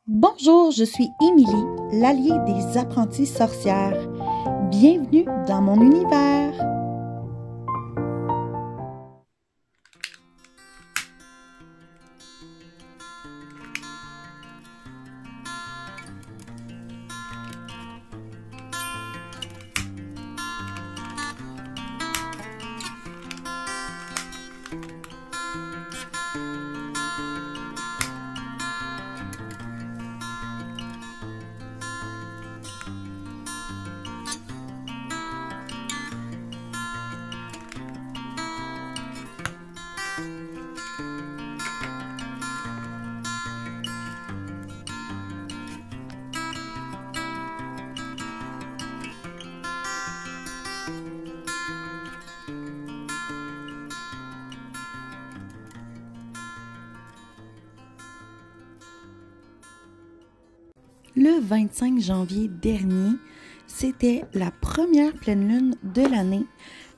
Bonjour, je suis Émilie, l'alliée des apprenties sorcières. Bienvenue dans mon univers. Le 25 janvier dernier, c'était la première pleine lune de l'année,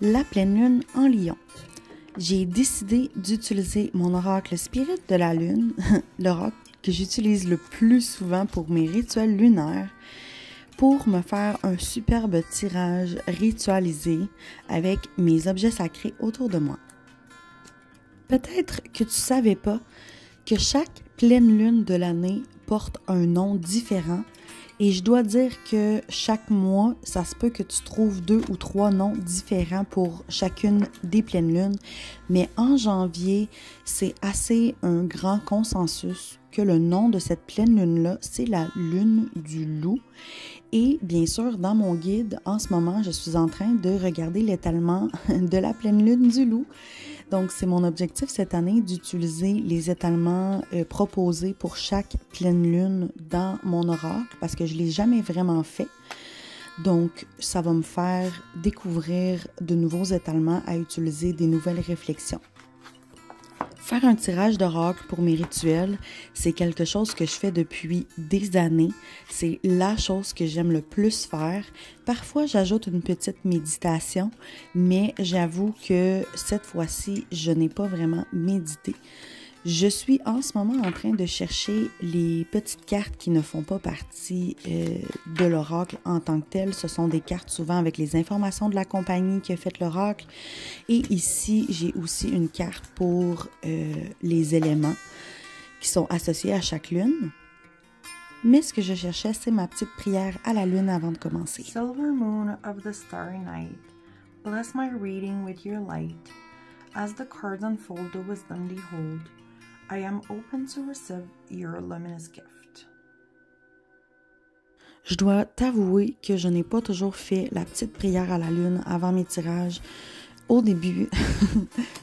la pleine lune en Lion. J'ai décidé d'utiliser mon oracle Spirit de la Lune, l'oracle que j'utilise le plus souvent pour mes rituels lunaires, pour me faire un superbe tirage ritualisé avec mes objets sacrés autour de moi. Peut-être que tu ne savais pas que chaque pleine lune de l'année porte un nom différent et je dois dire que chaque mois, ça se peut que tu trouves 2 ou 3 noms différents pour chacune des pleines lunes, mais en janvier, c'est assez un grand consensus que le nom de cette pleine lune-là, c'est la lune du loup. Et bien sûr, dans mon guide, en ce moment, je suis en train de regarder l'étalement de la pleine lune du loup. Donc, c'est mon objectif cette année d'utiliser les étalements proposés pour chaque pleine lune dans mon oracle parce que je ne l'ai jamais vraiment fait. Donc, ça va me faire découvrir de nouveaux étalements à utiliser, des nouvelles réflexions. Faire un tirage d'oracle pour mes rituels, c'est quelque chose que je fais depuis des années. C'est la chose que j'aime le plus faire. Parfois, j'ajoute une petite méditation, mais j'avoue que cette fois-ci, je n'ai pas vraiment médité. Je suis en ce moment en train de chercher les petites cartes qui ne font pas partie de l'oracle en tant que tel. Ce sont des cartes souvent avec les informations de la compagnie qui a fait l'oracle. Et ici, j'ai aussi une carte pour les éléments qui sont associés à chaque lune. Mais ce que je cherchais, c'est ma petite prière à la lune avant de commencer. Silver moon of the starry night, bless my reading with your light. As the cards unfold the wisdom they hold, I am open to receive your luminous gift. Je dois t'avouer que je n'ai pas toujours fait la petite prière à la lune avant mes tirages. Au début,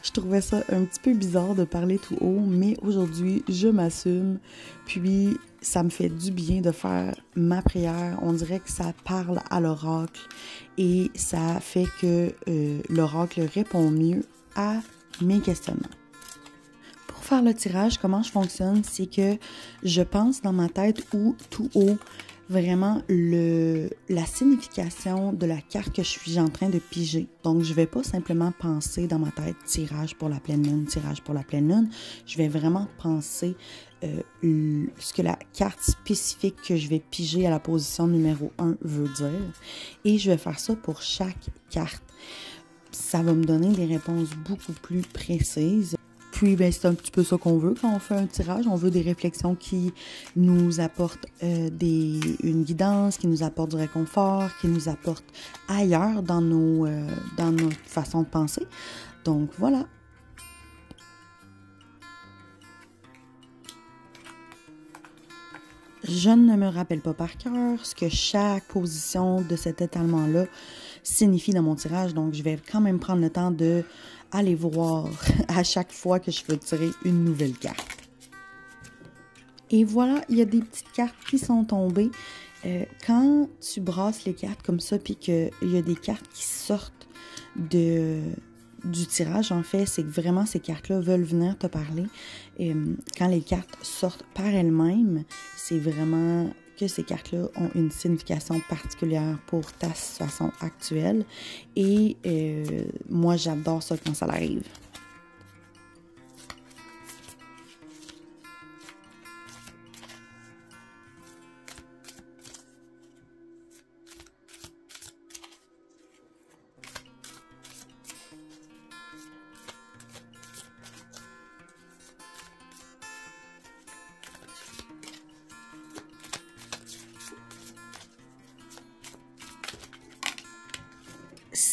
je trouvais ça un petit peu bizarre de parler tout haut, mais aujourd'hui, je m'assume. Puis, ça me fait du bien de faire ma prière. On dirait que ça parle à l'oracle et ça fait que l'oracle répond mieux à mes questionnements. Pour faire le tirage, comment je fonctionne, c'est que je pense dans ma tête ou tout haut vraiment la signification de la carte que je suis en train de piger. Donc, je ne vais pas simplement penser dans ma tête tirage pour la pleine lune, tirage pour la pleine lune. Je vais vraiment penser ce que la carte spécifique que je vais piger à la position numéro 1 veut dire. Et je vais faire ça pour chaque carte. Ça va me donner des réponses beaucoup plus précises. Puis, ben, c'est un petit peu ça qu'on veut quand on fait un tirage. On veut des réflexions qui nous apportent une guidance, qui nous apportent du réconfort, qui nous apportent ailleurs dans notre façon de penser. Donc, voilà. Je ne me rappelle pas par cœur ce que chaque position de cet étalement-là signifie dans mon tirage. Donc, je vais quand même prendre le temps de aller voir à chaque fois que je veux tirer une nouvelle carte. Et voilà, il y a des petites cartes qui sont tombées. Quand tu brasses les cartes comme ça, puis qu'il y a des cartes qui sortent du tirage, en fait, c'est que vraiment ces cartes-là veulent venir te parler. Quand les cartes sortent par elles-mêmes, c'est vraiment que ces cartes-là ont une signification particulière pour ta situation actuelle. Et moi, j'adore ça quand ça arrive.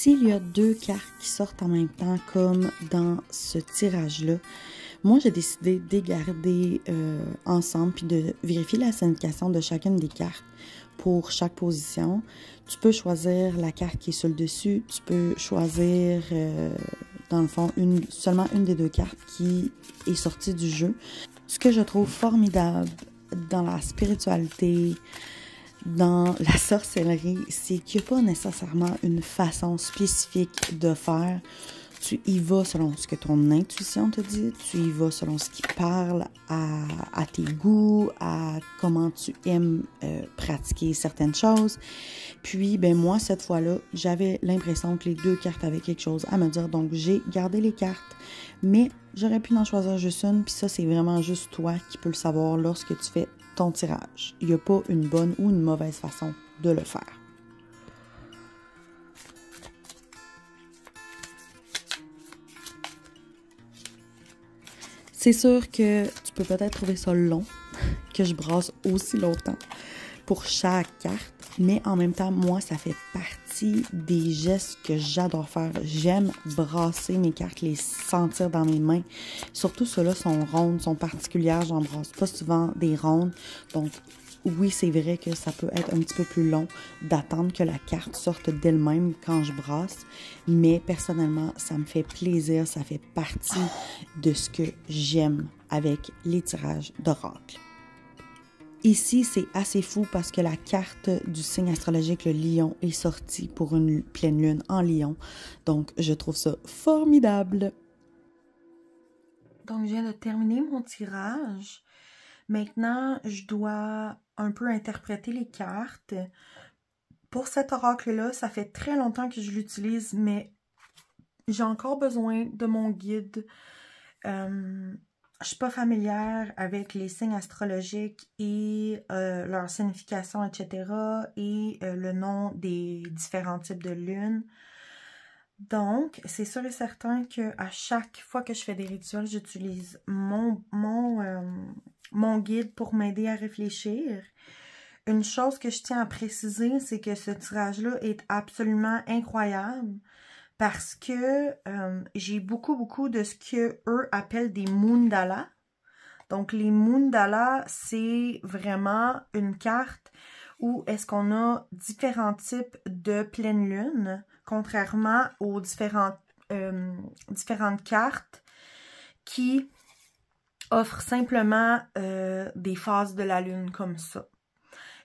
s'il y a 2 cartes qui sortent en même temps comme dans ce tirage-là, moi j'ai décidé de les garder ensemble puis de vérifier la signification de chacune des cartes pour chaque position. Tu peux choisir la carte qui est sur le dessus, tu peux choisir dans le fond seulement une des 2 cartes qui est sortie du jeu. Ce que je trouve formidable dans la spiritualité, dans la sorcellerie, c'est qu'il n'y a pas nécessairement une façon spécifique de faire. Tu y vas selon ce que ton intuition te dit, tu y vas selon ce qui parle à tes goûts, à comment tu aimes pratiquer certaines choses. Puis, ben moi, cette fois-là, j'avais l'impression que les 2 cartes avaient quelque chose à me dire, donc j'ai gardé les cartes, mais j'aurais pu en choisir juste une, puis ça, c'est vraiment juste toi qui peux le savoir lorsque tu fais ton tirage. Il n'y a pas une bonne ou une mauvaise façon de le faire. C'est sûr que tu peux peut-être trouver ça long, que je brasse aussi longtemps pour chaque carte, mais en même temps, moi, ça fait partie des gestes que j'adore faire. J'aime brasser mes cartes, les sentir dans mes mains. Surtout ceux-là sont rondes, sont particulières, j'en brasse pas souvent des rondes. Donc, oui, c'est vrai que ça peut être un petit peu plus long d'attendre que la carte sorte d'elle-même quand je brasse, mais personnellement, ça me fait plaisir, ça fait partie de ce que j'aime avec les tirages d'oracle. Ici, c'est assez fou parce que la carte du signe astrologique, le lion, est sortie pour une pleine lune en lion. Donc, je trouve ça formidable. Donc, je viens de terminer mon tirage. Maintenant, je dois un peu interpréter les cartes. Pour cet oracle-là, ça fait très longtemps que je l'utilise, mais j'ai encore besoin de mon guide. Je suis pas familière avec les signes astrologiques et leur signification, etc. et le nom des différents types de lunes. Donc, c'est sûr et certain qu'à chaque fois que je fais des rituels, j'utilise mon guide pour m'aider à réfléchir. Une chose que je tiens à préciser, c'est que ce tirage-là est absolument incroyable parce que j'ai beaucoup de ce qu'eux appellent des mundalas. Donc, les mundalas, c'est vraiment une carte où est-ce qu'on a différents types de pleine lune, contrairement aux différentes cartes qui offrent simplement des phases de la lune comme ça.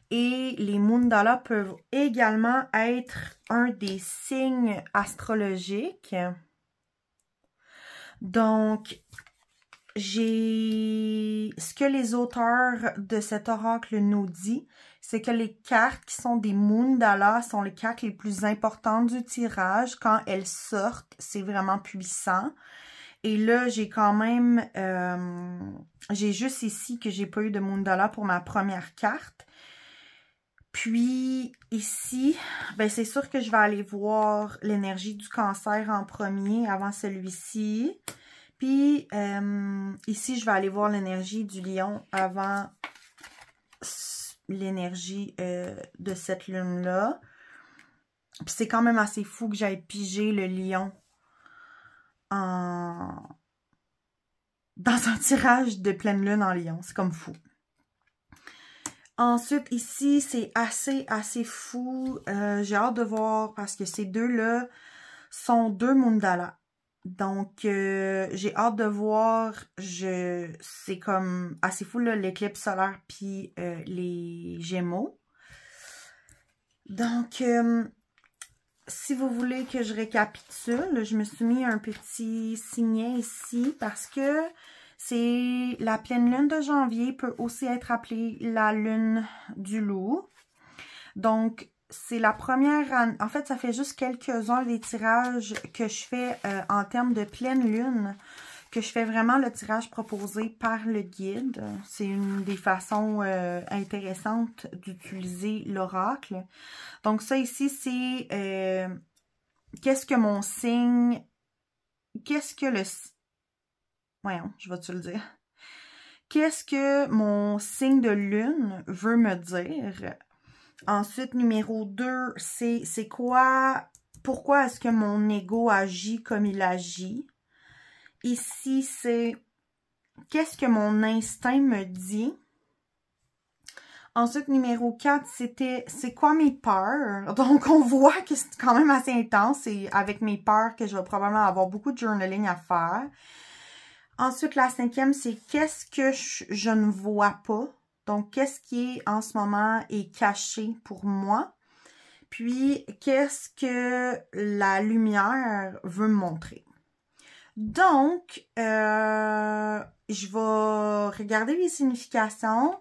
Et les mundalas peuvent également être un des signes astrologiques. Donc, ce que les auteurs de cet oracle nous disent, c'est que les cartes qui sont des mundalas sont les cartes les plus importantes du tirage. Quand elles sortent, c'est vraiment puissant. Et là, j'ai quand même, j'ai juste ici que j'ai pas eu de mandala pour ma première carte. Puis ici, ben c'est sûr que je vais aller voir l'énergie du cancer en premier avant celui-ci. Puis ici, je vais aller voir l'énergie du lion avant l'énergie de cette lune-là. Puis c'est quand même assez fou que j'aille piger le lion dans un tirage de pleine lune en lion. C'est comme fou. Ensuite, ici, c'est assez fou. J'ai hâte de voir parce que ces deux-là sont 2 mandalas. Donc, j'ai hâte de voir. C'est comme assez fou, l'éclipse solaire puis les Gémeaux. Donc, si vous voulez que je récapitule, je me suis mis un petit signet ici parce que c'est la pleine lune de janvier peut aussi être appelée la lune du loup. Donc, c'est la première année. En fait, ça fait juste quelques-uns des tirages que je fais en termes de pleine lune, que je fais vraiment le tirage proposé par le guide. C'est une des façons intéressantes d'utiliser l'oracle. Donc, ça ici, c'est qu'est-ce que mon signe... Qu'est-ce que le... Voyons, je vais te le dire. Qu'est-ce que mon signe de lune veut me dire? Ensuite, numéro 2, c'est quoi pourquoi est-ce que mon ego agit comme il agit. Ici, c'est qu'est-ce que mon instinct me dit. Ensuite, numéro 4, c'était c'est quoi mes peurs. Donc, on voit que c'est quand même assez intense. C'est avec mes peurs que je vais probablement avoir beaucoup de journaling à faire. Ensuite, la 5e, c'est qu'est-ce que je ne vois pas. Donc, qu'est-ce qui est en ce moment est caché pour moi. Puis, qu'est-ce que la lumière veut me montrer. Donc, je vais regarder les significations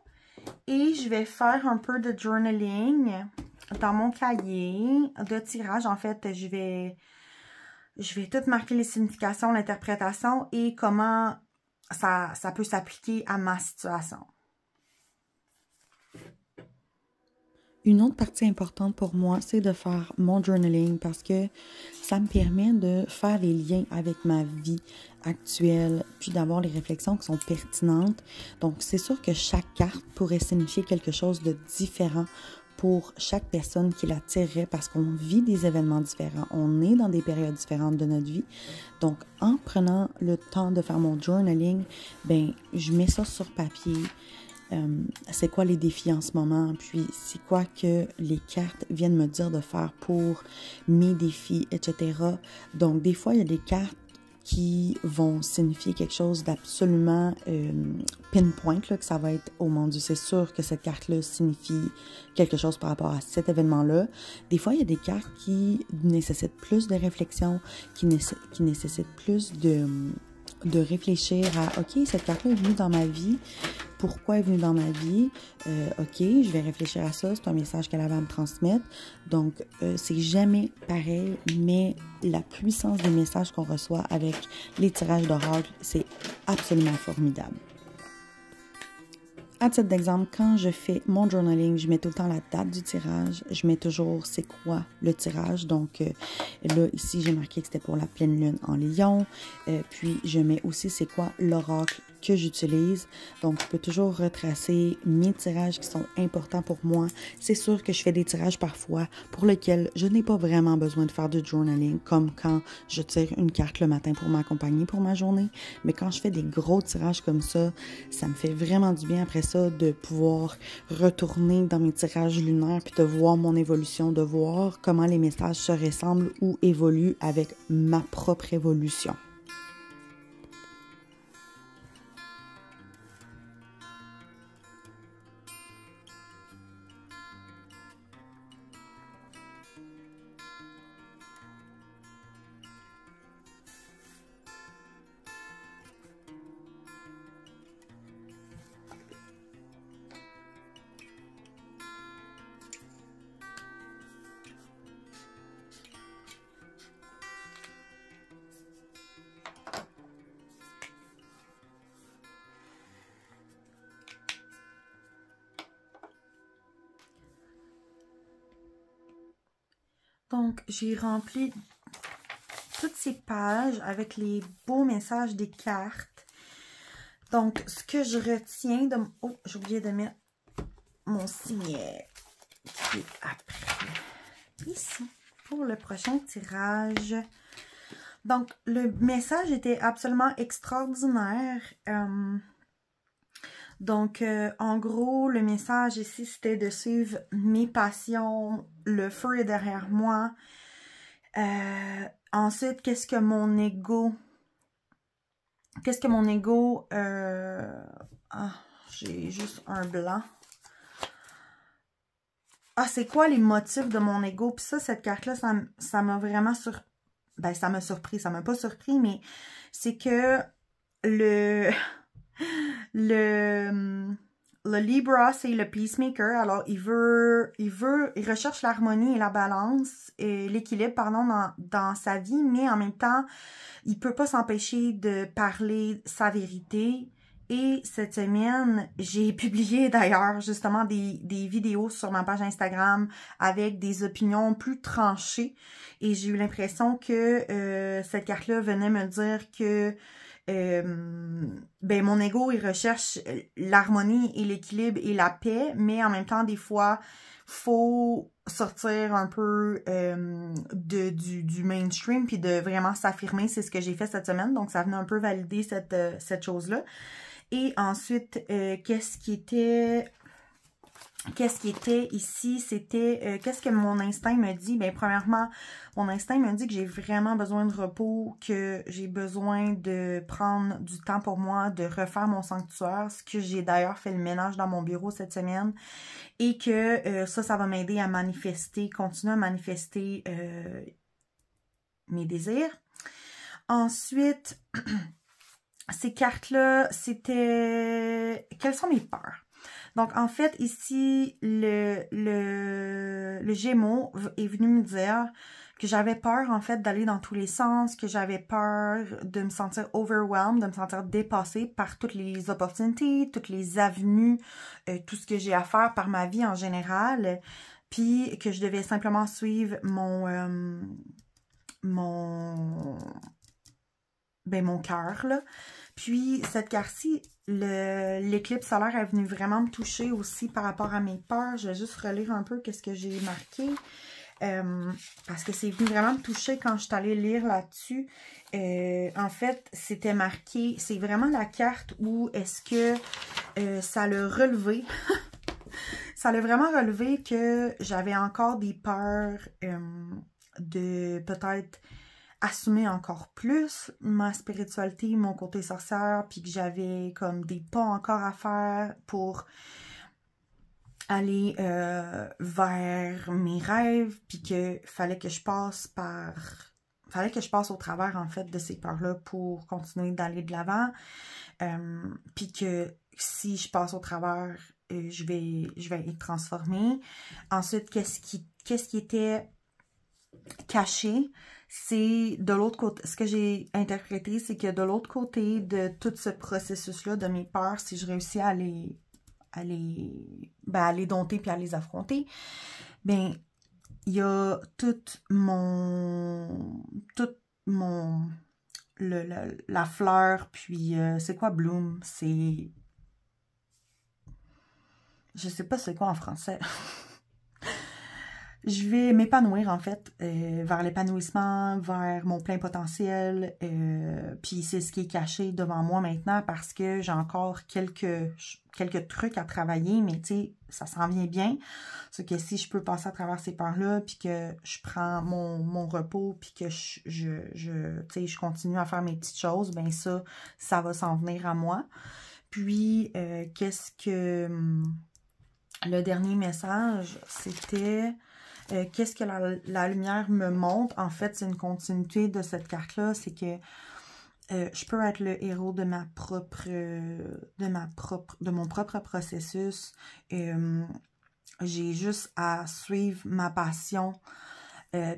et je vais faire un peu de journaling dans mon cahier de tirage. En fait, je vais tout marquer les significations, l'interprétation et comment ça peut s'appliquer à ma situation. Une autre partie importante pour moi, c'est de faire mon journaling parce que ça me permet de faire les liens avec ma vie actuelle, puis d'avoir les réflexions qui sont pertinentes. Donc, c'est sûr que chaque carte pourrait signifier quelque chose de différent pour chaque personne qui la tirerait parce qu'on vit des événements différents, on est dans des périodes différentes de notre vie. Donc, en prenant le temps de faire mon journaling, ben, je mets ça sur papier. C'est quoi les défis en ce moment, puis c'est quoi que les cartes viennent me dire de faire pour mes défis, etc. Donc, des fois, il y a des cartes qui vont signifier quelque chose d'absolument pinpoint, là, que ça va être, oh mon Dieu, c'est sûr que cette carte-là signifie quelque chose par rapport à cet événement-là. Des fois, il y a des cartes qui nécessitent plus de réflexion, qui nécessitent plus de réfléchir à, OK, cette carte-là est venue dans ma vie. Pourquoi elle est venue dans ma vie? OK, je vais réfléchir à ça. C'est un message qu'elle avait à me transmettre. Donc, c'est jamais pareil, mais la puissance des messages qu'on reçoit avec les tirages d'oracle, c'est absolument formidable. À titre d'exemple, quand je fais mon journaling, je mets tout le temps la date du tirage. Je mets toujours c'est quoi le tirage. Donc là, ici, j'ai marqué que c'était pour la pleine lune en Lion. Puis, je mets aussi c'est quoi l'oracle que j'utilise. Donc, je peux toujours retracer mes tirages qui sont importants pour moi. C'est sûr que je fais des tirages parfois pour lesquels je n'ai pas vraiment besoin de faire du journaling, comme quand je tire une carte le matin pour m'accompagner pour ma journée. Mais quand je fais des gros tirages comme ça me fait vraiment du bien après ça de pouvoir retourner dans mes tirages lunaires puis de voir mon évolution, de voir comment les messages se ressemblent ou évoluent avec ma propre évolution. Donc, j'ai rempli toutes ces pages avec les beaux messages des cartes. Donc, ce que je retiens de... Oh, j'ai oublié de mettre mon signet qui est après. Ici, pour le prochain tirage. Donc, le message était absolument extraordinaire. Donc, en gros, le message ici, c'était de suivre mes passions. Le feu est derrière moi. Ensuite, qu'est-ce que mon ego... j'ai juste un blanc. Ah, c'est quoi les motifs de mon ego? Puis ça, cette carte-là, ça m'a vraiment Ben, ça m'a surpris. Ça m'a pas surpris, mais c'est que le Libra, c'est le peacemaker. Alors, il recherche l'harmonie et la balance et l'équilibre, pardon, dans sa vie, mais en même temps, il peut pas s'empêcher de parler sa vérité. Et cette semaine, j'ai publié d'ailleurs justement des vidéos sur ma page Instagram avec des opinions plus tranchées. Et j'ai eu l'impression que cette carte-là venait me dire que ben mon ego, il recherche l'harmonie et l'équilibre et la paix, mais en même temps, des fois, faut sortir un peu du mainstream puis de vraiment s'affirmer. C'est ce que j'ai fait cette semaine, donc ça venait un peu valider cette chose-là. Et ensuite, qu'est-ce qui était ici, c'était qu'est-ce que mon instinct me dit? Bien, premièrement, mon instinct me dit que j'ai vraiment besoin de repos, que j'ai besoin de prendre du temps pour moi, de refaire mon sanctuaire, ce que j'ai d'ailleurs fait le ménage dans mon bureau cette semaine, et que ça va m'aider à manifester, continuer à manifester mes désirs. Ensuite, ces cartes-là, c'était... Quelles sont mes peurs? Donc, en fait, ici, le Gémeaux est venu me dire que j'avais peur, en fait, d'aller dans tous les sens, que j'avais peur de me sentir overwhelmed, de me sentir dépassée par toutes les opportunités, toutes les avenues, tout ce que j'ai à faire par ma vie en général, puis que je devais simplement suivre mon cœur, là. Puis, cette carte-ci, l'éclipse solaire est venue vraiment me toucher aussi par rapport à mes peurs. Je vais juste relire un peu qu'est-ce que j'ai marqué. Parce que c'est venu vraiment me toucher quand je suis allée lire là-dessus. En fait, c'était marqué, c'est vraiment la carte où est-ce que ça l'a relevé. Ça l'a vraiment relevé que j'avais encore des peurs de peut-être assumer encore plus ma spiritualité, mon côté sorcière, puis que j'avais comme des pas encore à faire pour aller vers mes rêves, puis que fallait que je passe au travers en fait de ces peurs-là pour continuer d'aller de l'avant, puis que si je passe au travers, je vais être transformée. Ensuite, qu'est-ce qui était caché, c'est de l'autre côté, ce que j'ai interprété, c'est que de l'autre côté de tout ce processus-là, de mes peurs, si je réussis à les dompter puis à les affronter, ben il y a la fleur, puis c'est quoi bloom? C'est... Je sais pas c'est quoi en français. Je vais m'épanouir, en fait, vers l'épanouissement, vers mon plein potentiel. Puis c'est ce qui est caché devant moi maintenant parce que j'ai encore quelques trucs à travailler, mais tu sais, ça s'en vient bien. C'est que si je peux passer à travers ces peurs-là, puis que je prends mon repos, puis que je continue à faire mes petites choses, ben ça va s'en venir à moi. Puis, qu'est-ce que... le dernier message, c'était... qu'est-ce que la lumière me montre? En fait, c'est une continuité de cette carte-là. C'est que je peux être le héros de mon propre processus. J'ai juste à suivre ma passion,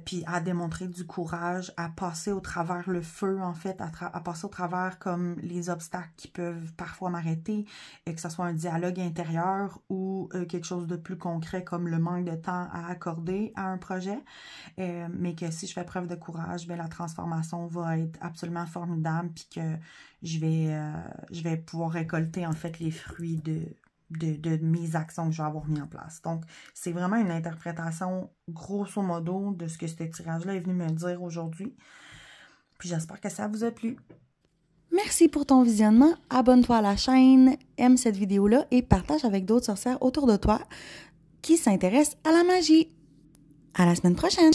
puis à démontrer du courage, à passer au travers le feu, en fait, à passer au travers comme les obstacles qui peuvent parfois m'arrêter, et que ce soit un dialogue intérieur ou quelque chose de plus concret comme le manque de temps à accorder à un projet, mais que si je fais preuve de courage, bien, la transformation va être absolument formidable, puis que je vais pouvoir récolter, en fait, les fruits de mes actions que je vais avoir mis en place. Donc, c'est vraiment une interprétation grosso modo de ce que ce tirage-là est venu me dire aujourd'hui. Puis j'espère que ça vous a plu. Merci pour ton visionnement. Abonne-toi à la chaîne, aime cette vidéo-là et partage avec d'autres sorcières autour de toi qui s'intéressent à la magie. À la semaine prochaine!